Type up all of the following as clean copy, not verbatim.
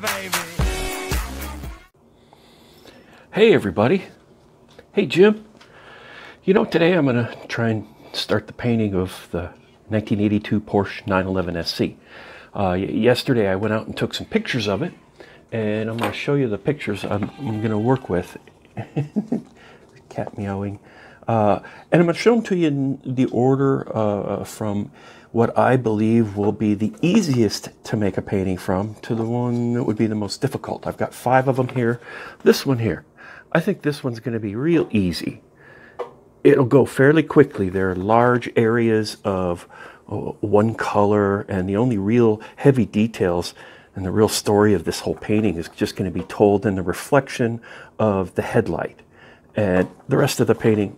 baby. Hey everybody. Hey Jim. You know, today I'm going to try and start the painting of the 1982 Porsche 911 SC. Yesterday I went out and took some pictures of it, and I'm going to show you the pictures I'm going to work with. Cat meowing. And I'm going to show them to you in the order from what I believe will be the easiest to make a painting from to the one that would be the most difficult. I've got 5 of them here. This one here, I think this one's going to be real easy. It'll go fairly quickly. There are large areas of one color, and the only real heavy details and the real story of this whole painting is just going to be told in the reflection of the headlight. And the rest of the painting,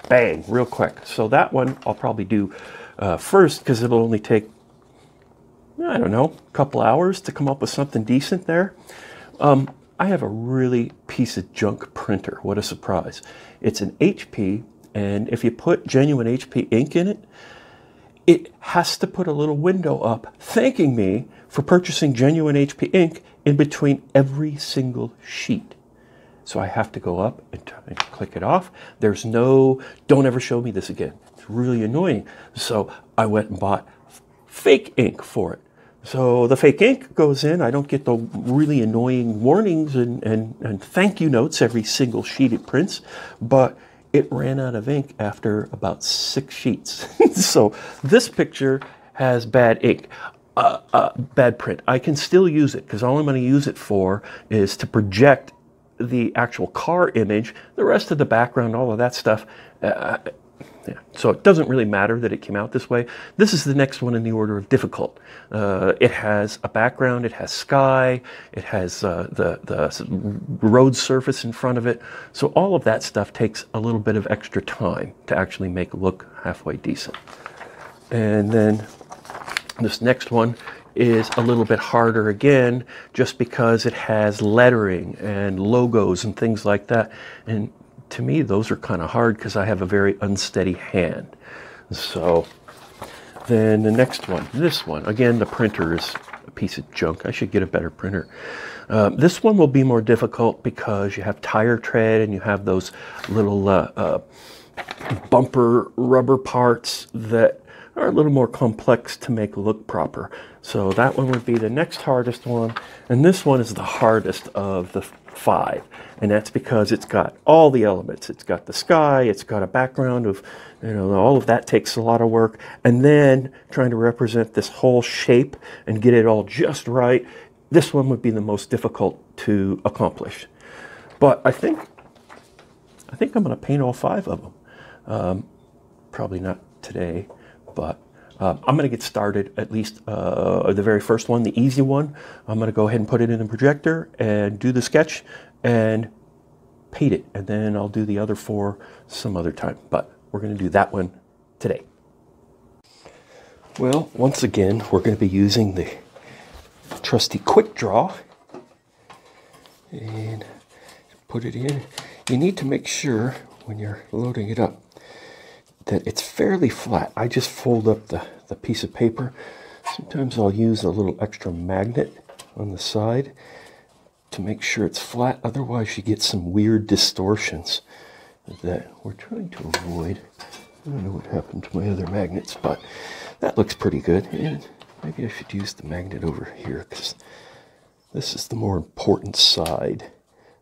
bang, real quick. So that one I'll probably do first, because it'll only take, I don't know, a couple hours to come up with something decent there. I have a really piece of junk printer. What a surprise. It's an HP, and if you put genuine HP ink in it, it has to put a little window up thanking me for purchasing genuine HP ink in between every single sheet. So I have to go up and click it off. There's no, don't ever show me this again. It's really annoying. So I went and bought fake ink for it. So the fake ink goes in. I don't get the really annoying warnings and thank you notes every single sheet it prints, but it ran out of ink after about 6 sheets. So this picture has bad ink. Bad print. I can still use it, because all I'm going to use it for is to project the actual car image. The rest of the background, all of that stuff, yeah. So it doesn't really matter that it came out this way. This is the next one in the order of difficult. It has a background, it has sky, it has the road surface in front of it. So all of that stuff takes a little bit of extra time to actually make it look halfway decent. And then this next one is a little bit harder again, just because it has lettering and logos and things like that. And to me, those are kind of hard because I have a very unsteady hand. So then the next one, this one, again, the printer is a piece of junk. I should get a better printer. This one will be more difficult because you have tire tread and you have those little bumper rubber parts that are a little more complex to make look proper. So that one would be the next hardest one. And this one is the hardest of the 5. And that's because it's got all the elements. It's got the sky, it's got a background of, you know, all of that takes a lot of work. And then trying to represent this whole shape and get it all just right, this one would be the most difficult to accomplish. But I think I'm going to paint all 5 of them. Probably not today, but I'm going to get started, at least the very first one, the easy one. I'm going to go ahead and put it in the projector and do the sketch and paint it. And then I'll do the other 4 some other time. But we're going to do that one today. Well, once again, we're going to be using the trusty quick draw. And put it in. You need to make sure when you're loading it up that it's fairly flat. I just fold up the piece of paper. Sometimes I'll use a little extra magnet on the side to make sure it's flat. Otherwise you get some weird distortions that we're trying to avoid. I don't know what happened to my other magnets, but that looks pretty good. And maybe I should use the magnet over here, because this is the more important side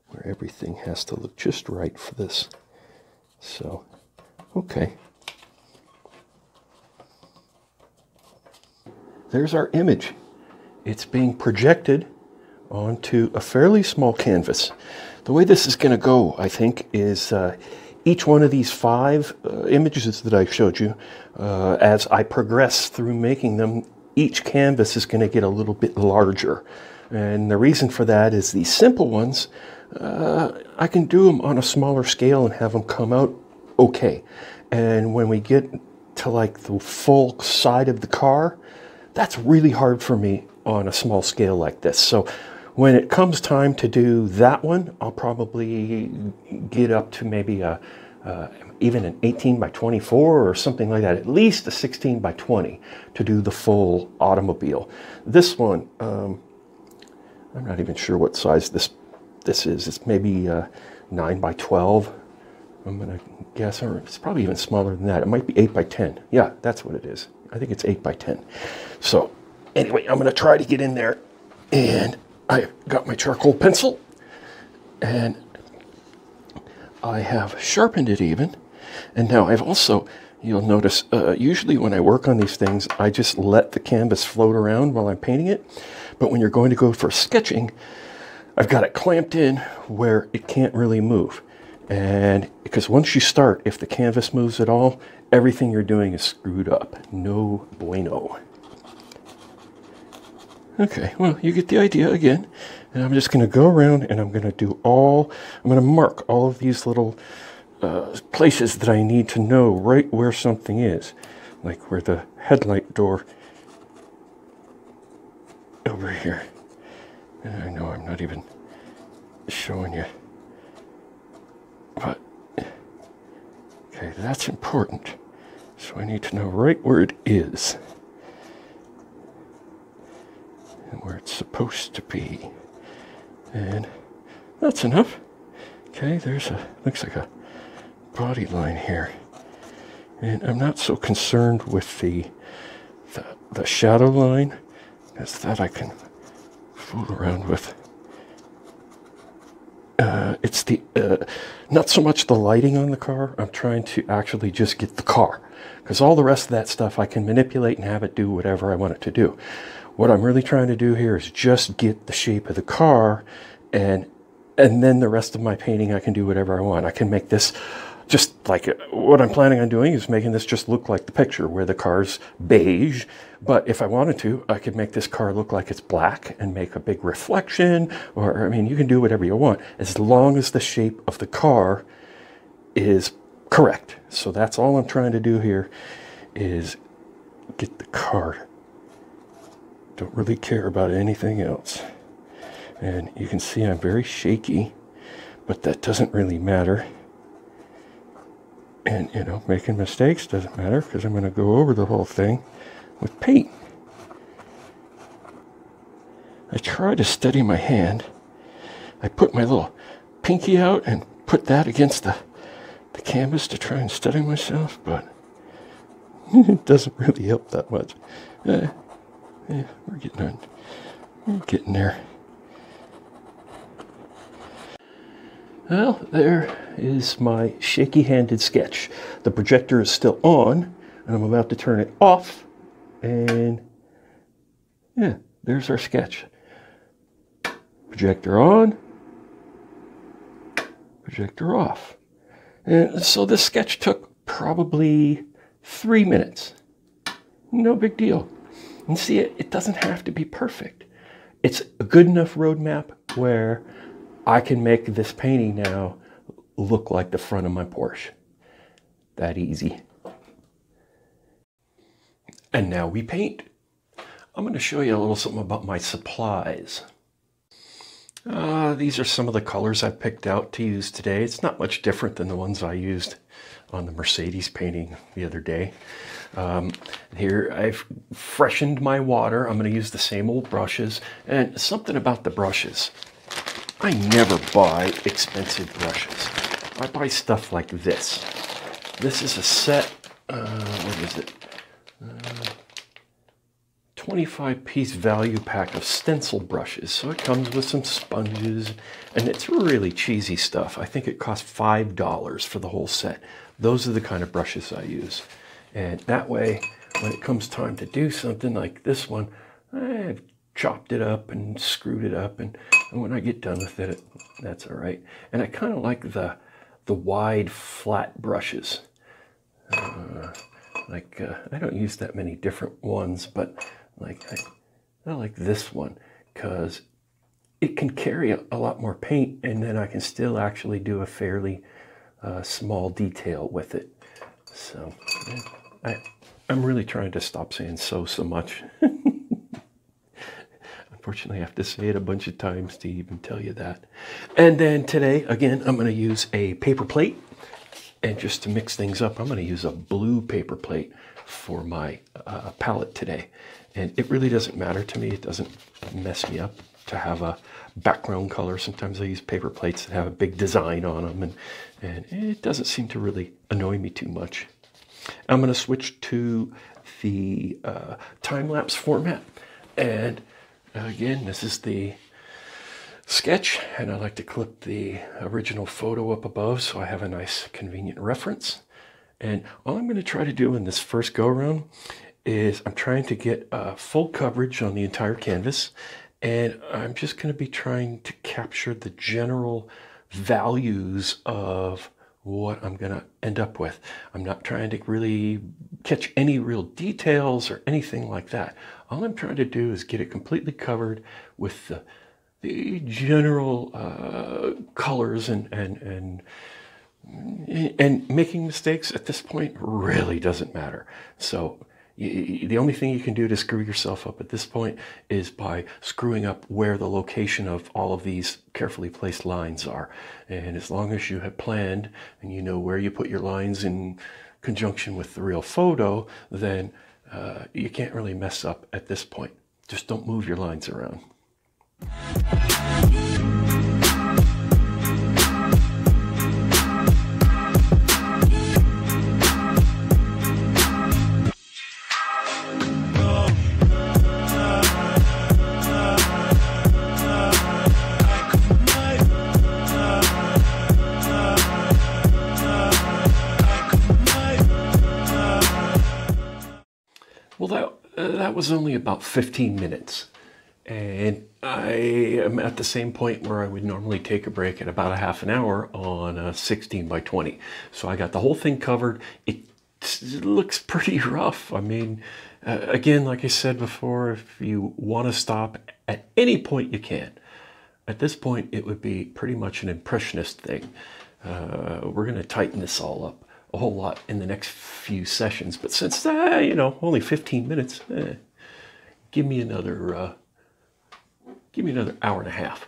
where everything has to look just right for this. So, okay. There's our image. It's being projected onto a fairly small canvas. The way this is going to go, I think, is each one of these 5 images that I showed you, as I progress through making them, each canvas is going to get a little bit larger. And the reason for that is these simple ones, I can do them on a smaller scale and have them come out okay. And when we get to like the full side of the car, that's really hard for me on a small scale like this. So when it comes time to do that one, I'll probably get up to maybe even an 18 by 24 or something like that, at least a 16 by 20 to do the full automobile. This one, I'm not even sure what size this is. It's maybe 9 by 12. I'm gonna guess, or it's probably even smaller than that. It might be 8 by 10. Yeah, that's what it is. I think it's 8 by 10. So anyway, I'm gonna try to get in there, and I got my charcoal pencil, and I have sharpened it even. And now I've also, you'll notice, usually when I work on these things, I just let the canvas float around while I'm painting it. But when you're going to go for sketching, I've got it clamped in where it can't really move. And because once you start, if the canvas moves at all, everything you're doing is screwed up. No bueno. Okay, well, you get the idea again. And I'm just going to go around and I'm going to mark all of these little places that I need to know right where something is. Like where the headlight door over here. And I know I'm not even showing you. But, okay, that's important. So I need to know right where it is. And where it's supposed to be. And that's enough. Okay, looks like a body line here. And I'm not so concerned with the shadow line, as that I can fool around with. It's not so much the lighting on the car. I'm trying to actually just get the car, because all the rest of that stuff I can manipulate and have it do whatever I want it to do. What I'm really trying to do here is just get the shape of the car, and then the rest of my painting I can do whatever I want. I can make this just like, what I'm planning on doing is making this just look like the picture where the car's beige. But if I wanted to, I could make this car look like it's black and make a big reflection. Or, I mean, you can do whatever you want as long as the shape of the car is correct. So that's all I'm trying to do here, is get the car. Don't really care about anything else. And you can see I'm very shaky, but that doesn't really matter. And, you know, making mistakes doesn't matter, because I'm going to go over the whole thing with paint. I try to steady my hand. I put my little pinky out and put that against the canvas to try and steady myself, but it doesn't really help that much. Yeah, we're getting there. Well, there is my shaky-handed sketch. The projector is still on, and I'm about to turn it off, and yeah, there's our sketch. Projector on, projector off. And so this sketch took probably 3 minutes. No big deal. And see, it doesn't have to be perfect. It's a good enough roadmap where I can make this painting now look like the front of my Porsche. That easy. And now we paint. I'm going to show you a little something about my supplies. These are some of the colors I picked out to use today. It's not much different than the ones I used on the Mercedes painting the other day. Here I've freshened my water. I'm going to use the same old brushes. And something about the brushes. I never buy expensive brushes. I buy stuff like this. This is a set, what is it? 25-piece value pack of stencil brushes. So it comes with some sponges, and it's really cheesy stuff. I think it cost $5 for the whole set. Those are the kind of brushes I use. And that way, when it comes time to do something like this one, I've chopped it up and screwed it up, and when I get done with it, that's all right. And I kind of like the wide, flat brushes. I don't use that many different ones, but I like this one because it can carry a lot more paint, and then I can still actually do a fairly small detail with it. So I'm really trying to stop saying so much. Unfortunately, I have to say it a bunch of times to even tell you that. And then today, again, I'm going to use a paper plate. And just to mix things up, I'm going to use a blue paper plate for my palette today. And it really doesn't matter to me. It doesn't mess me up to have a background color. Sometimes I use paper plates that have a big design on them, and it doesn't seem to really annoy me too much. I'm going to switch to the time-lapse format, and again, this is the sketch, and I like to clip the original photo up above so I have a nice convenient reference. And all I'm going to try to do in this first go around is I'm trying to get full coverage on the entire canvas, and I'm just going to be trying to capture the general values of what I'm going to end up with. I'm not trying to really catch any real details or anything like that. All I'm trying to do is get it completely covered with the general colors, and making mistakes at this point really doesn't matter. So the only thing you can do to screw yourself up at this point is by screwing up where the location of all of these carefully placed lines are. And as long as you have planned and you know where you put your lines in conjunction with the real photo, then you can't really mess up at this point. Just don't move your lines around. Well, that was only about 15 minutes. And I am at the same point where I would normally take a break at about a half an hour on a 16 by 20. So I got the whole thing covered. It looks pretty rough. I mean, again, like I said before, if you want to stop at any point, you can. At this point, it would be pretty much an impressionist thing. We're going to tighten this all up a whole lot in the next few sessions. But since, you know, only 15 minutes, give me another hour and a half.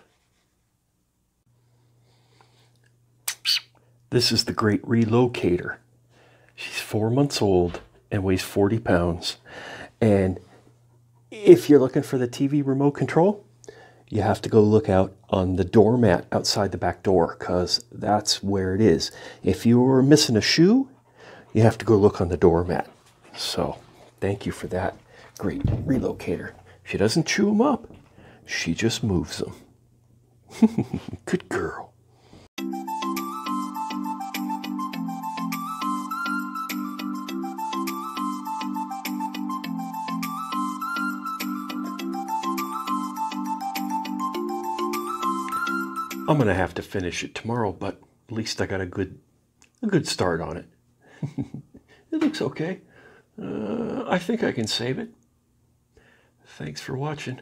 This is the great relocator. She's 4 months old and weighs 40 pounds. And if you're looking for the TV remote control, you have to go look out on the doormat outside the back door, because that's where it is. If you're missing a shoe, you have to go look on the doormat. So thank you for that great relocator. She doesn't chew them up. She just moves them. Good girl. I'm gonna have to finish it tomorrow, but at least I got a good start on it. It looks okay. I think I can save it. Thanks for watching.